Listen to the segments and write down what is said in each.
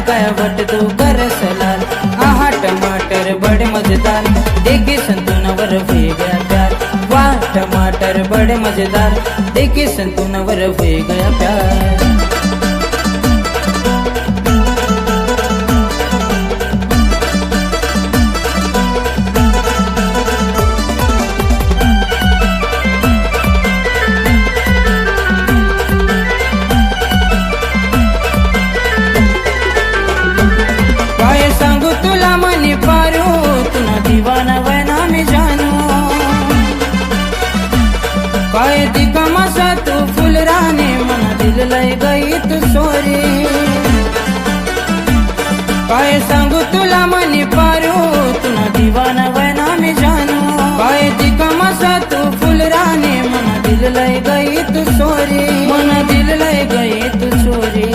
गया वट तू करस लाल। आहा टमाटर बड़े मजेदार, देखी संतूनवर हुई गया प्यार। वाह टमाटर बड़े मजेदार, देखी संतूनवर हुई गया प्यार। काय दिगमासा तू फुल राने मन दिल लय गई तू सोरी। काय सांगू तुला मनी पारू तुना दीवाना वैना मी जानू। काय दिगमासा तू फुल राने मन दिल लय गई तू सोरी, मन दिल लय गई तू सोरी।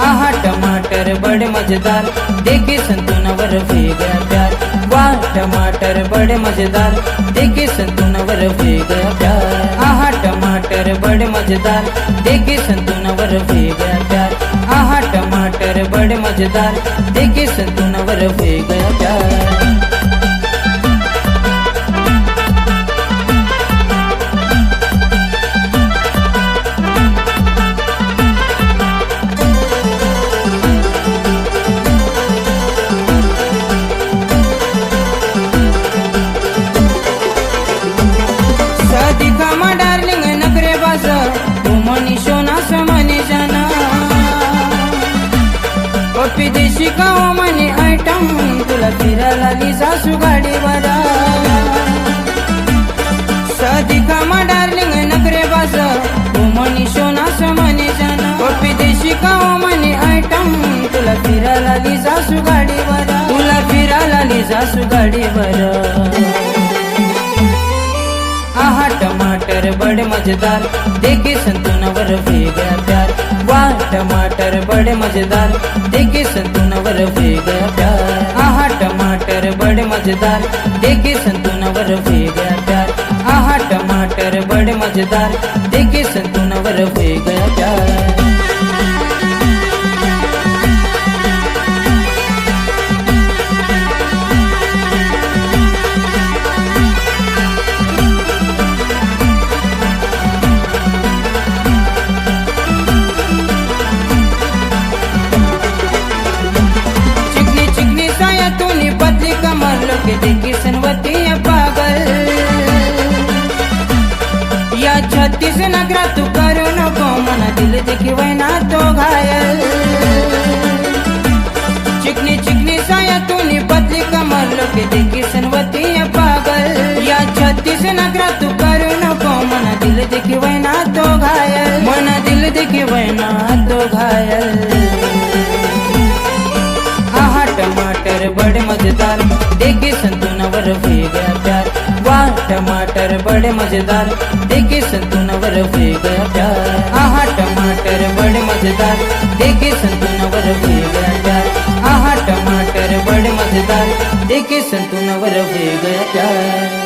आहा टमाटर बड़े मजेदार, देखी संतूनवर हुई गया प्यार। वाह टमाटर बड़े मजेदार, देखी संतूनवर हुई गया प्यार। आहा टमाटर बड़े मजेदार, देखी संतूनवर हुई गया प्यार। आहा टमाटर बड़े मजेदार, देखी संतूनवर हुई गया प्यार। विदेशी गाव मनी आयटम तुला फिरायला सासू गाडीवर। साधिका मा डार्लिंग नखरे बाज मनी सोना समनी जाना। विदेशी गाव मनी आयटम तुला फिरायला सासू गाडीवर, तुला फिरायला सासू गाडीवर। आहा टमाटर बड़े मजेदार, देखी संतूनवर हुई गया प्यार। वाह टमाटर बड़े मजेदार, देखी संतूनवर हुई गया प्यार। आहा टमाटर बड़े मजेदार, देखी संतूनवर हुई गया प्यार। आहा टमाटर बड़े मजेदार, देखी संतूनवर हुई गया प्यार। देखी सनवती पागल, या 36 नगरा तू करू नको मन दिल देखी वैना तो घायल। चिकनी चिकनी साया तूनी पतली कमर लोके देखी सनवती पागल। या 36 नगरा तू करू नको मन दिल देखी वैना तो घायल, मन दिल देखी वैना तो घायल। आहा टमाटर बड़े मजेदार, देखी संतूनवर हुई गया प्यार। वाह टमाटर बड़े मजेदार, देखी संतूनवर हुई गया प्यार। आहा टमाटर बड़े मजेदार, देखी संतूनवर हुई गया प्यार। आहा टमाटर बड़े मजेदार, देखी संतूनवर हुई गया प्यार।